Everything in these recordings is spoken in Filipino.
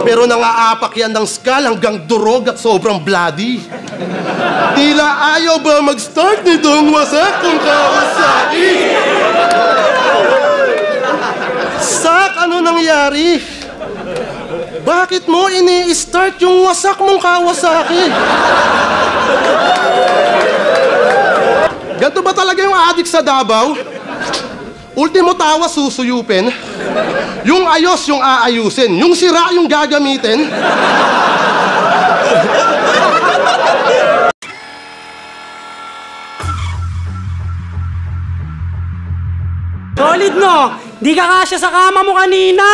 Pero nangaapak yan ng skull hanggang durog at sobrang bloody. Tila ayaw ba mag-start nitong wasak kung Kawasaki? Sak, ano nangyari? Bakit mo ini-start yung wasak mong Kawasaki? Ganto ba talaga yung adik sa Davao? Ultimo tawa susuyupin. Yung ayos yung aayusin. Yung sira yung gagamitin. Solid, no? Di ka kasya sa kama mo kanina.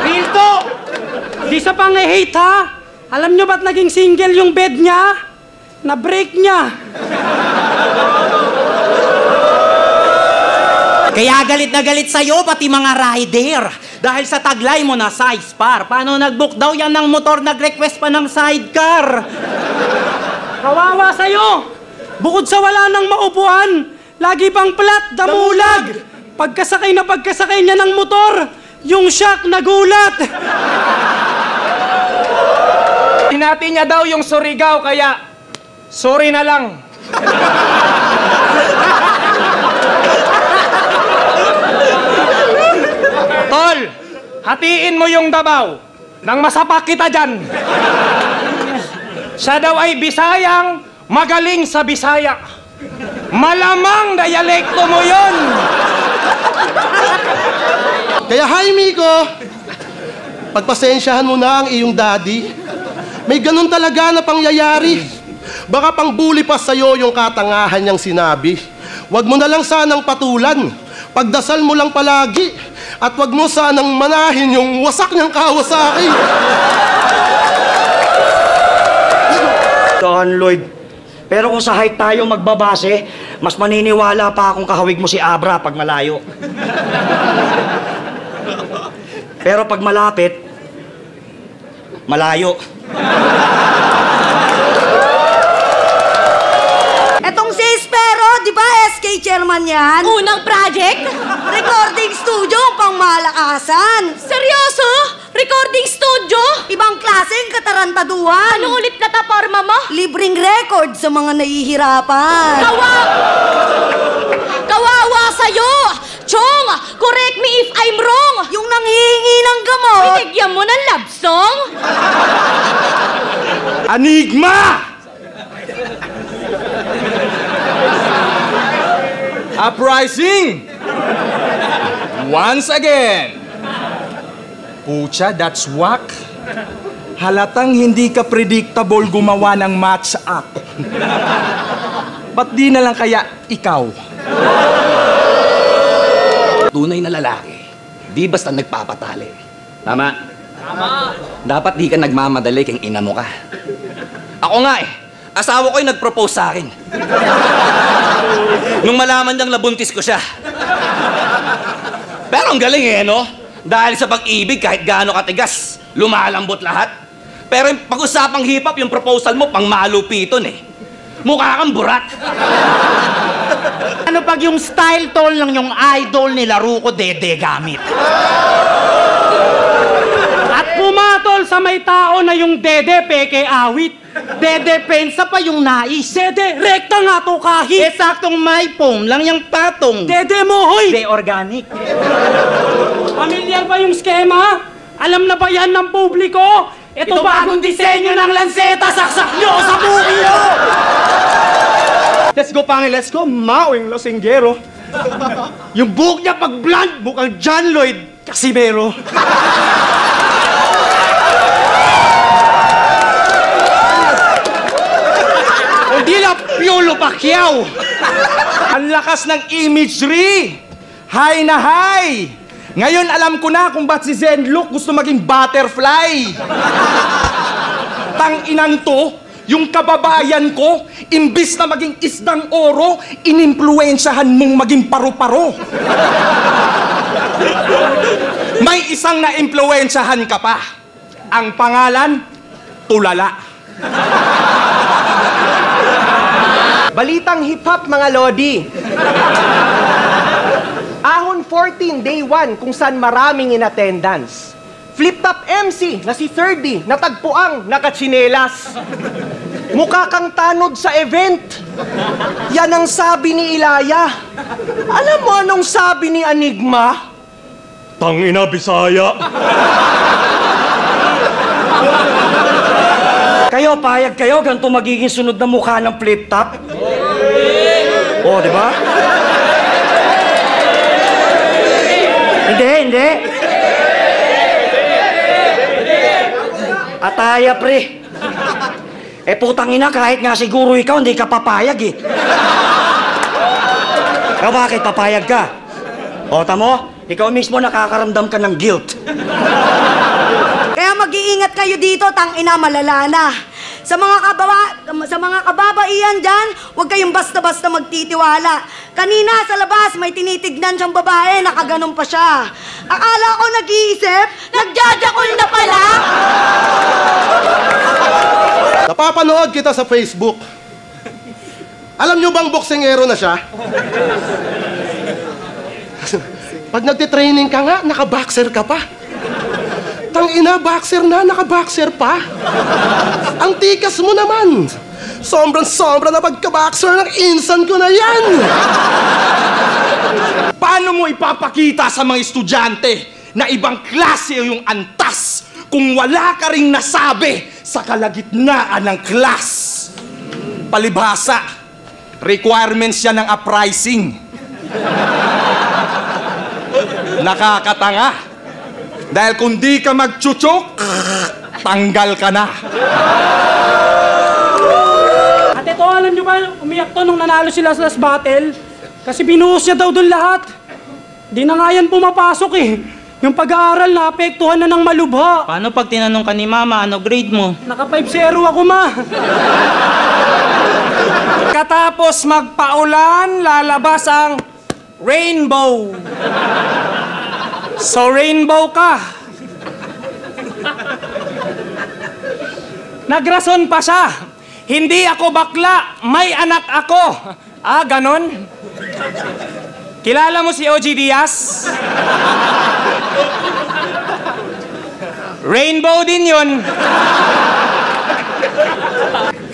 Real to. Di sa pang-hate, ha? Alam nyo ba't naging single yung bed niya? Na-break niya. Kaya galit na galit sa'yo, pati mga rider. Dahil sa taglay mo na size par. Paano nag-book daw yan ng motor, nag-request pa ng sidecar? Kawawa sa'yo. Bukod sa wala nang maupuan, lagi pang plat, damulag. Pagkasakay niya ng motor, yung shock nagulat. Hinati niya daw yung Surigao, kaya sorry na lang. Tol, hatiin mo yung Davao nang masapak kita dyan. Siya daw ay Bisayang magaling sa Bisaya. Malamang dialekto mo yon. Kaya hi, Miko. Pagpasensyahan mo na ang iyong daddy. May ganun talaga na pangyayari. Baka pang bully pa sa'yo yung katangahan niyang sinabi. Huwag mo na lang sanang patulan. Pagdasal mo lang palagi. At huwag mo sanang manahin yung wasak niyang Kawasaki. Don Lloyd, pero kung sa height tayo magbabase, mas maniniwala pa akong kahawig mo si Abra pag malayo. Pero pag malapit, malayo. Etong si Espero, di ba SK chairman yan? Unang project? Recording studio, pang malakasan. Seryoso? Recording studio? Ibang klaseng katarantaduhan. Anong ulit plataforma mo? Libreng record sa mga nahihirapan. Kawawa sa'yo! Chong, correct me if I'm wrong! Yung nanghihingi ng gamot. Binigyan mo ng love song? Anigma! Uprising! Once again! Pucha, that's whack. Halatang hindi ka predictable gumawa ng match-up. Ba't di na lang kaya ikaw? Tunay na lalaki, di basta nagpapatali. Tama? Tama. Dapat di ka nagmamadali kung ina mo ka. Ako nga eh, asawa ko yung nag-propose sa akin. Nung malaman niyang nabuntis ko siya. Pero ang galing eh, no? Dahil sa pag-ibig, kahit gaano katigas, lumalambot lahat. Pero yung pag-usapang hip-hop, yung proposal mo, pang malupiton eh. Mukha kang burat. Ano pag yung style tol ng yung idol nila Ruko Dede gamit? At pumatol sa may tao na yung Dede peke awit. Dede pensa pa yung nais. Dede, rekta nga to kahit. Saktong may phone lang yung patong. Dede mo, hoy! De organic. Pamilyar ba yung skema? Alam na ba yan ng publiko? Ito bagong disenyo ng lanseta, saksak nyo sa buki nyo! Let's go, Pangil. Let's go. Mawing Losinggero. Yung buhok niya pag blonde, mukhang John Lloyd Casimero. Hindi lang Piolo Pacquiao. Ang lakas ng imagery. High na high. Ngayon alam ko na kung ba't si Zen Luke gusto maging butterfly. Tang-inang to, yung kababayan ko, imbis na maging isdang oro, inimpluwensyahan mong maging paru-paro. May isang na-impluwensyahan ka pa. Ang pangalan, Tulala. Balitang hip-hop, mga Lodi. Ahon 14, day 1, kung saan maraming in attendance. flip-top MC na si 30 natagpuang nakatsinelas. Mukha kang tanod sa event. Yan ang sabi ni Ilaya. Alam mo anong sabi ni Enigma? Tangina, Bisaya. Kayo, payag kayo, ganito magiging sunod na mukha ng flip-top? Oh, di ba? Hindi. Ataya, pre. Putang ina, kahit nga siguro ikaw, hindi ka papayag eh. Bakit papayag ka? O, tamo, ikaw mismo nakakaramdam ka ng guilt. Kaya mag-iingat kayo dito, tangina, malala na. Sa mga kababaihan dyan, huwag kayong basta-basta magtitiwala. Kanina sa labas, may tinitignan siyang babae, nakaganon pa siya. Akala ko nag-iisip, nagjajakol na pala. Napapanood kita sa Facebook. Alam nyo bang boksingero na siya? Pag nagtitraining ka nga, naka-boxer ka pa. Tangina, boxer na, naka-boxer pa. Ang tikas mo naman. Sobrang-sobra na pagka-boxer ng insan ko na yan. Paano mo ipapakita sa mga estudyante na ibang klase yung antas kung wala ka ring nasabi sa kalagitnaan ng class? Palibhasa, requirements yan ng uprising. Nakakatanga. Dahil kung di ka magchuchok, tanggal ka na. At ito, alam nyo ba, umiyak to nung nanalo sila sa last battle. Kasi binuhos niya daw doon lahat. Di na nga yan pumapasok eh. Yung pag-aaral naapektuhan na ng malubha. Paano pag tinanong ka ni Mama, ano grade mo? Naka 5-0 ako, ma. Katapos magpaulan, lalabas ang rainbow. So rainbow ka. Nagrason pa siya. Hindi ako bakla, may anak ako. Ah, ganon? Kilala mo si OG Diaz? Rainbow din yun.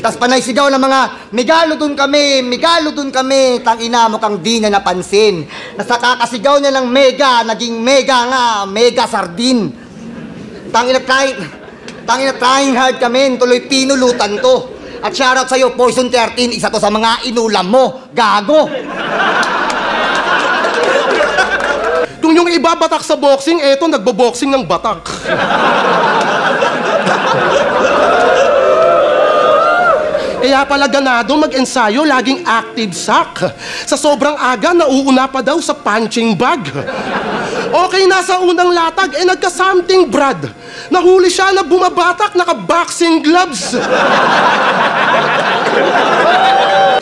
Tas panay sigaw ng mga, Megalo dun kami, tangina mo kang di na napansin. Nasa kakasigaw niya ng mega, naging mega nga, mega sardin. Tangina trying hard kami, tuloy pinulutan to. At shoutout sa'yo, Poison 13, isa to sa mga inulam mo, gago. Kung yung iba batak sa boxing, eto nagbo-boxing ng batak. Kaya pala ganado mag-ensayo, laging active sack. Sa sobrang aga, nauuna pa daw sa punching bag. Okay, nasa unang latag, nagka-something brad. Nahuli siya na bumabatak, naka-boxing gloves.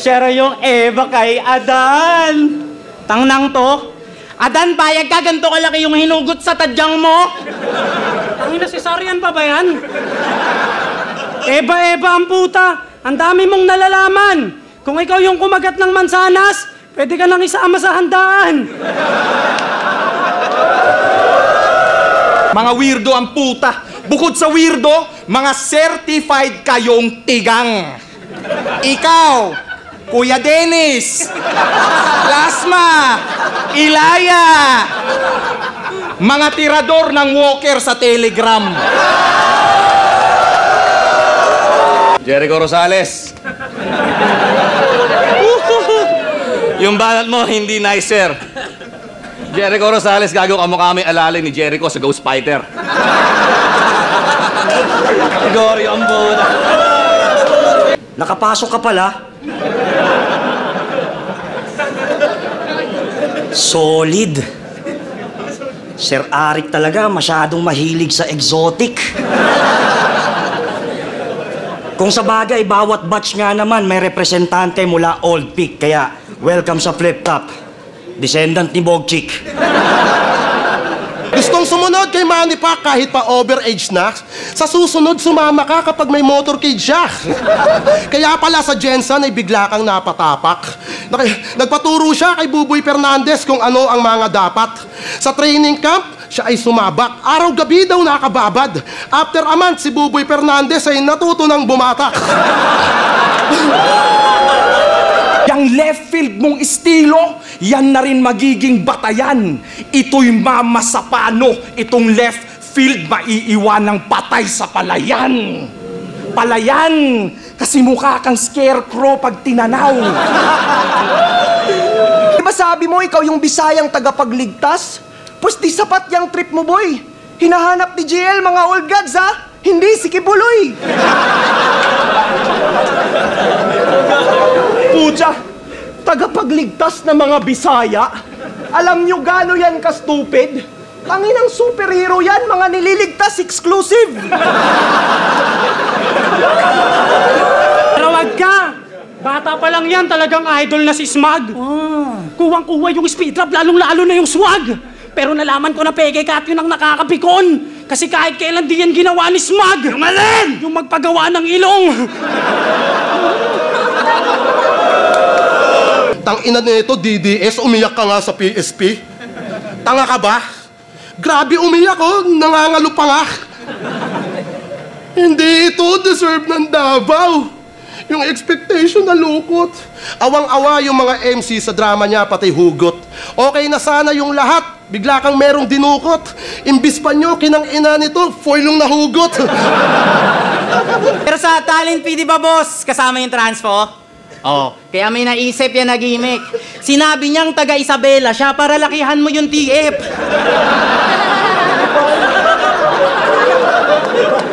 Siya yung Eva kay Adan. Tangnang to. Adan, payag ka, ganito kalaki yung hinugot sa tadyang mo. Tangina, cesarean pa ba yan? Eba, ang puta. Ang dami mong nalalaman. Kung ikaw yung kumagat ng mansanas, pwede ka nang isama sa handaan. Mga weirdo ang puta. Bukod sa weirdo, mga certified kayong tigang. Ikaw, Kuya Dennis, Plasma, Ilaya, mga tirador ng walker sa Telegram. Jericho Rosales. Yung banat mo, hindi nicer. Jericho Rosales, gago kamukha may alalay ni Jericho sa Ghost Fighter. Gori ang buda. Nakapasok ka pala. Solid. Sir Arik talaga, masyadong mahilig sa exotic. Kung sa bagay, bawat batch nga naman may representante mula Old Peak. Kaya, welcome sa Flip Top. Descendant ni Bogchik. Gustong sumunod kay Manny Pac kahit pa overage na. Sa susunod, sumama ka kapag may motorcade siya. Kaya pala sa Jensen ay bigla kang napatapak. Nagpaturo siya kay Buboy Fernandez kung ano ang mga dapat. Sa training camp, siya ay sumabak. Araw-gabi daw nakababad. After a month, si Buboy Fernandez ay natuto ng bumatak. Yang left field mong estilo, yan na rin magiging batayan. Ito'y mama sa pano. Itong left field maiiwan ng patay sa palayan. Palayan! Kasi mukha kang scarecrow pag tinanaw. Diba sabi mo, ikaw yung Bisayang tagapagligtas? Pues di sapat yung trip mo, boy. Hinahanap ni JL mga old gods, ha? Hindi si Kibuloy. Pucha, tagapagligtas na mga Bisaya. Alam nyo gaano yan ka-stupid? Tanginang superhero yan, mga nililigtas exclusive. Pero wag ka! Bata pa lang yan, talagang idol na si Smug. Kuwang-kuwa yung speed trap, lalong-lalo na yung swag. Pero nalaman ko na peke ka at yun ang nakakapikon. Kasi kahit kailan di yan ginawa ni Smug. Yung alin! Yung magpagawa ng ilong. Tangina nito, DDS, umiyak ka nga sa PSP. Tanga ka ba? Grabe umiyak, oh. Nangangalo pa nga. Hindi ito deserve ng Davao. Yung expectation na lukot. Awang-awa yung mga MC sa drama niya, pati hugot. Okay na sana yung lahat. Bigla kang merong dinukot. Imbis pa nyo, kinang-ina nito, foil yung nahugot. Pero sa Talent P, di ba, boss? Kasama yung transpo? Oh, kaya may naisip yan na gimmick. Sinabi niyang taga Isabela siya para lakihan mo yung TF.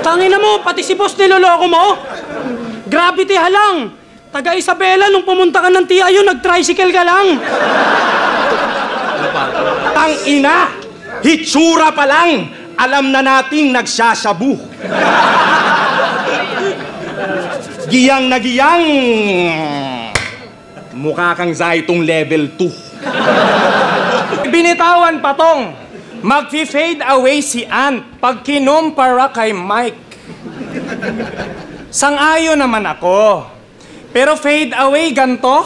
Tangina mo, pati si boss niloloko mo. Gravity halang. Taga Isabela, nung pumunta ka ng TIU, nag-tricycle ka lang. Tangina! Hitsura pa lang! Alam na nating nagsasyabu. Giyang na giyang! Mukha kang Zaitong level 2. Binitawan pa tong. Mag-fade away si Ant pag kinumpara kay Mike. Sang-ayon naman ako. Pero fade away ganto?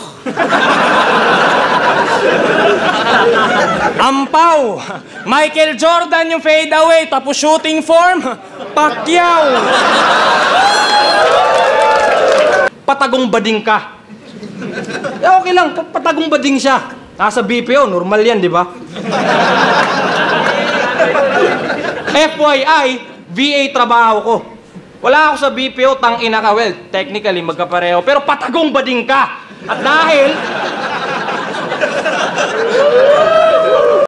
Ampaw! Michael Jordan yung fade away, tapos shooting form, Pacquiao! Patagong bading ka. Okay lang, patagong bading siya. Nasa BPO, normal yan, di ba? FYI, VA trabaho ko. Wala ako sa BPO, tangina ka. Well, technically, magkapareho. Pero patagong bading ka. At dahil...